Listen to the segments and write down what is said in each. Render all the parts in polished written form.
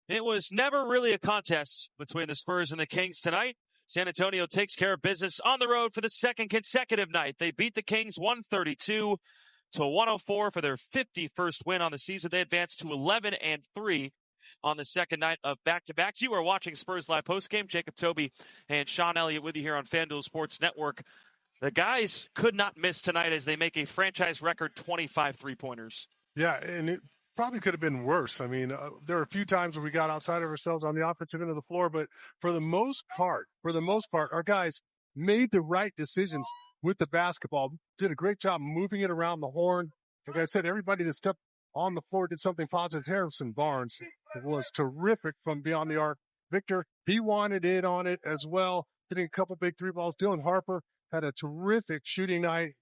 It was never really a contest between the Spurs and the Kings tonight. San Antonio takes care of business on the road for the second consecutive night. They beat the Kings 132-104 for their 51st win on the season. They advanced to 11-3 on the second night of back-to-backs. You are watching Spurs Live postgame. Jacob Toby and Sean Elliott with you here on FanDuel Sports Network. The guys could not miss tonight as they make a franchise record 25 three-pointers. Yeah, and it probably could have been worse. I mean, there were a few times where we got outside of ourselves on the offensive end of the floor, but for the most part, our guys made the right decisions with the basketball, did a great job moving it around the horn. Like I said, everybody that stepped on the floor did something positive. Harrison Barnes was terrific from beyond the arc. Victor, he wanted it on it as well, hitting a couple big three balls. Dylan Harper had a terrific shooting night.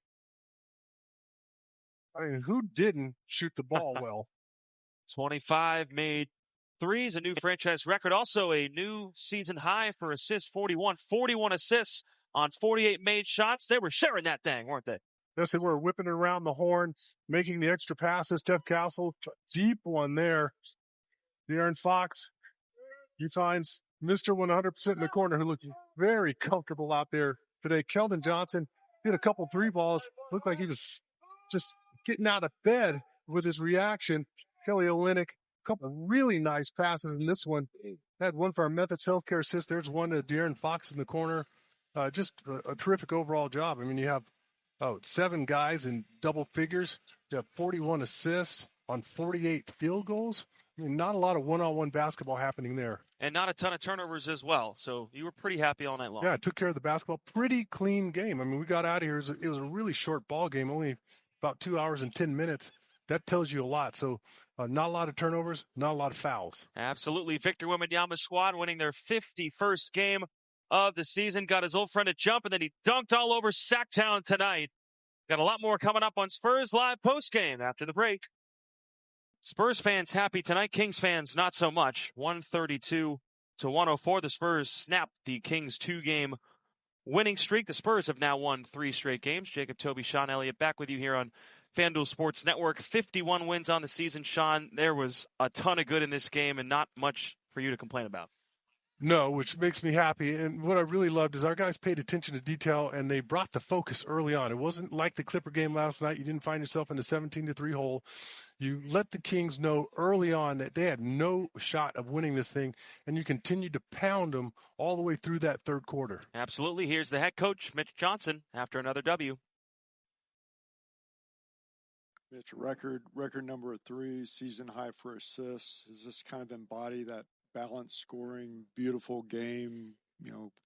I mean, who didn't shoot the ball well? 25 made threes, a new franchise record. Also a new season high for assists, 41 assists on 48 made shots. They were sharing that thing, weren't they? Yes, they were whipping it around the horn, making the extra passes. Steph Castle, deep one there. De'Aaron Fox, he finds Mr. 100% in the corner, who looked very comfortable out there today. Keldon Johnson hit a couple three balls. Looked like he was just getting out of bed with his reaction. Kelly Olynyk, a couple really nice passes in this one. Had one for our Methods Healthcare assist. There's one to De'Aaron Fox in the corner. Just a terrific overall job. I mean, you have 7 guys in double figures. You have 41 assists on 48 field goals. I mean, not a lot of one-on-one basketball happening there. And not a ton of turnovers as well. So you were pretty happy all night long. Yeah, took care of the basketball. Pretty clean game. I mean, we got out of here. It was a really short ball game, only about 2 hours and 10 minutes. That tells you a lot. So not a lot of turnovers, not a lot of fouls. Absolutely. Victor Wembanyama's squad winning their 51st game of the season. Got his old friend a jump, and then he dunked all over Sacktown tonight. Got a lot more coming up on Spurs Live postgame after the break. Spurs fans happy tonight. Kings fans not so much. 132-104. The Spurs snapped the Kings 2-game winning streak. The Spurs have now won 3 straight games. Jacob Toby, Sean Elliott back with you here on FanDuel Sports Network. 51 wins on the season. Sean, there was a ton of good in this game and not much for you to complain about. No, which makes me happy. And what I really loved is our guys paid attention to detail, and they brought the focus early on. It wasn't like the Clipper game last night. You didn't find yourself in a 17-3 hole. You let the Kings know early on that they had no shot of winning this thing, and you continued to pound them all the way through that third quarter. Absolutely. Here's the head coach, Mitch Johnson, after another W. Mitch, record number of threes, season high for assists. Does this kind of embody that balanced scoring, beautiful game,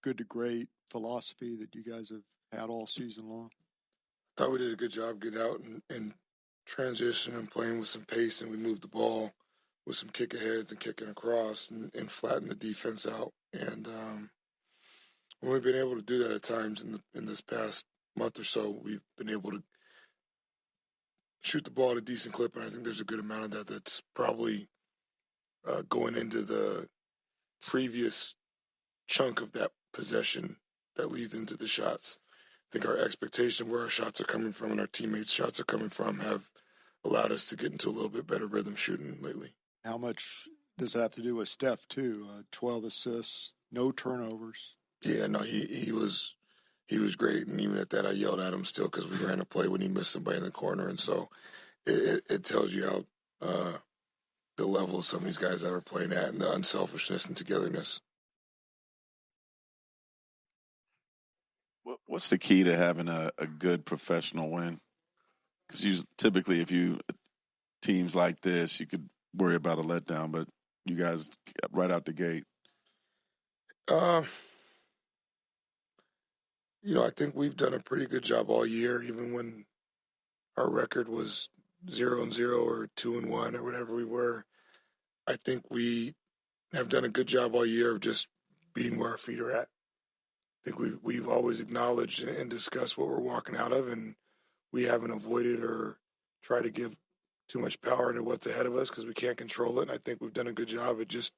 good to great philosophy that you guys have had all season long? I thought we did a good job getting out and transition and playing with some pace, and we moved the ball with some kick aheads and kicking across and flatten the defense out. And when we've been able to do that at times in this past month or so, we've been able to shoot the ball at a decent clip, and I think there's a good amount of that that's probably going into the previous chunk of that possession that leads into the shots. I think our expectation where our shots are coming from and our teammates' shots are coming from have allowed us to get into a little bit better rhythm shooting lately. How much does that have to do with Steph, too? 12 assists, no turnovers. Yeah, no, he was great, and even at that, I yelled at him still because we ran a play when he missed somebody in the corner, and so it tells you how the level of some of these guys that are playing at and the unselfishness and togetherness. What's the key to having a good professional win? Because typically, if teams like this, you could worry about a letdown, but you guys right out the gate. I think we've done a pretty good job all year, even when our record was 0-0 or 2-1 or whatever we were. I think we have done a good job all year of just being where our feet are at. I think we've always acknowledged and discussed what we're walking out of, and we haven't avoided or tried to give too much power into what's ahead of us because we can't control it. And I think we've done a good job at just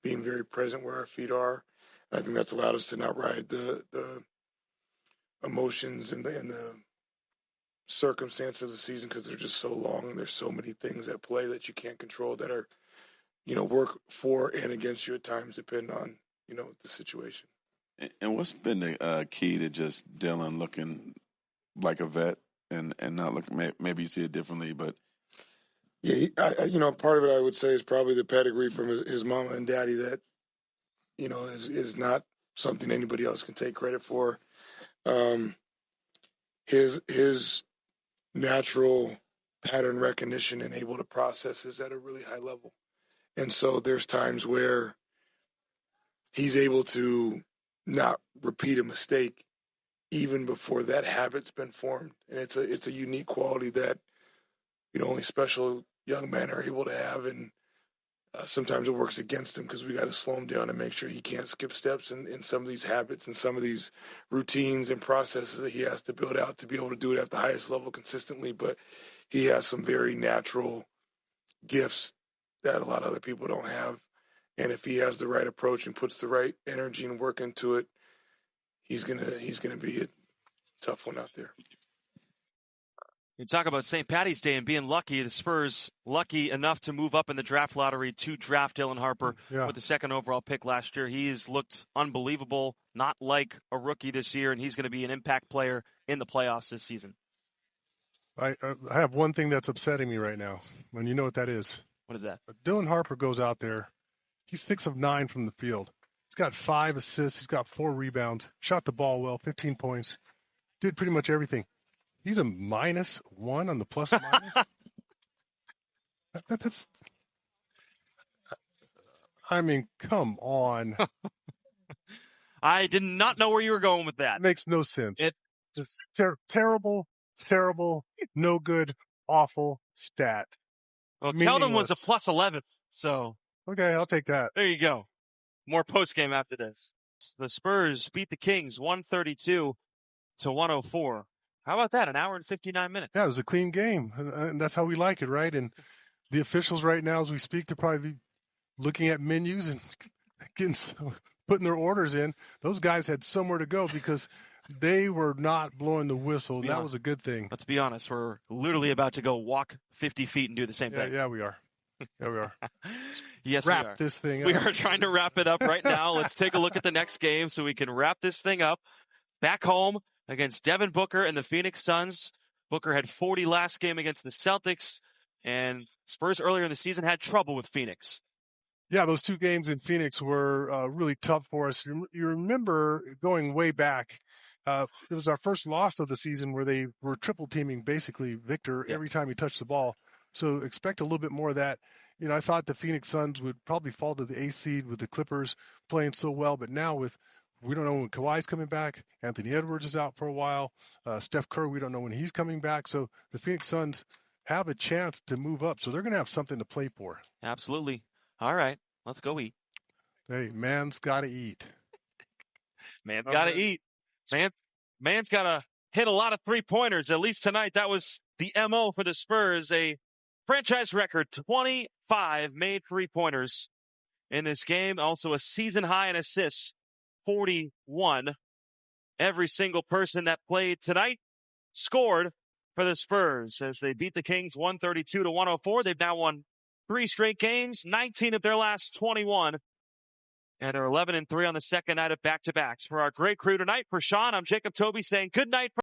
being very present where our feet are. And I think that's allowed us to not ride the emotions and the circumstance of the season because they're just so long and there's so many things at play that you can't control that are work for and against you at times, depending on, the situation. And what's been the key to just Dylan looking like a vet and not looking, maybe you see it differently, but. Yeah, part of it I would say is probably the pedigree from his mama and daddy that, is not something anybody else can take credit for. His natural pattern recognition and able to process is at a really high level. And so there's times where he's able to not repeat a mistake even before that habit's been formed. And it's a unique quality that, only special young men are able to have. And sometimes it works against him because we got to slow him down and make sure he can't skip steps in some of these habits and some of these routines and processes that he has to build out to be able to do it at the highest level consistently. But he has some very natural gifts that a lot of other people don't have. And if he has the right approach and puts the right energy and work into it, he's gonna be a tough one out there. You talk about St. Paddy's Day and being lucky. The Spurs lucky enough to move up in the draft lottery to draft Dylan Harper with the second overall pick last year. He's looked unbelievable, not like a rookie this year, and he's going to be an impact player in the playoffs this season. I have one thing that's upsetting me right now, and you know what that is. What is that? Dylan Harper goes out there. He's 6 of 9 from the field. He's got 5 assists. He's got 4 rebounds. Shot the ball well, 15 points. Did pretty much everything. He's a -1 on the plus minus. That's. I mean, come on. I did not know where you were going with that. It makes no sense. It's terrible, no good, awful stat. Well, Keldon was a +11, so. Okay, I'll take that. There you go. More post-game after this. The Spurs beat the Kings 132-104. How about that? An hour and 59 minutes. Yeah, it was a clean game, and that's how we like it, right? And the officials right now, as we speak, they're probably looking at menus and putting their orders in. Those guys had somewhere to go because they were not blowing the whistle. That was a good thing. Let's be honest. We're literally about to go walk 50 feet and do the same thing. Yeah, we are. Yeah, we are. Yes, wrap we are. This thing up. We are trying to wrap it up right now. Let's take a look at the next game so we can wrap this thing up. Back home against Devin Booker and the Phoenix Suns. Booker had 40 last game against the Celtics, and Spurs earlier in the season had trouble with Phoenix. Yeah, those 2 games in Phoenix were really tough for us. You remember going way back, it was our first loss of the season where they were triple teaming basically Victor every time he touched the ball. So expect a little bit more of that. I thought the Phoenix Suns would probably fall to the 8th seed with the Clippers playing so well, but now we don't know when Kawhi's coming back. Anthony Edwards is out for a while. Steph Curry, we don't know when he's coming back. So the Phoenix Suns have a chance to move up. So they're going to have something to play for. Absolutely. All right, let's go eat. Hey, man's got to eat. Man's got to eat. Man's got to hit a lot of three-pointers. At least tonight, that was the MO for the Spurs. A franchise record, 25 made three-pointers in this game. Also a season high in assists, 41. Every single person that played tonight scored for the Spurs as they beat the Kings 132-104. They've now won 3 straight games, 19 of their last 21. And they're 11-3 on the second night of back-to-backs. For our great crew tonight, for Sean, I'm Jacob Toby saying good night.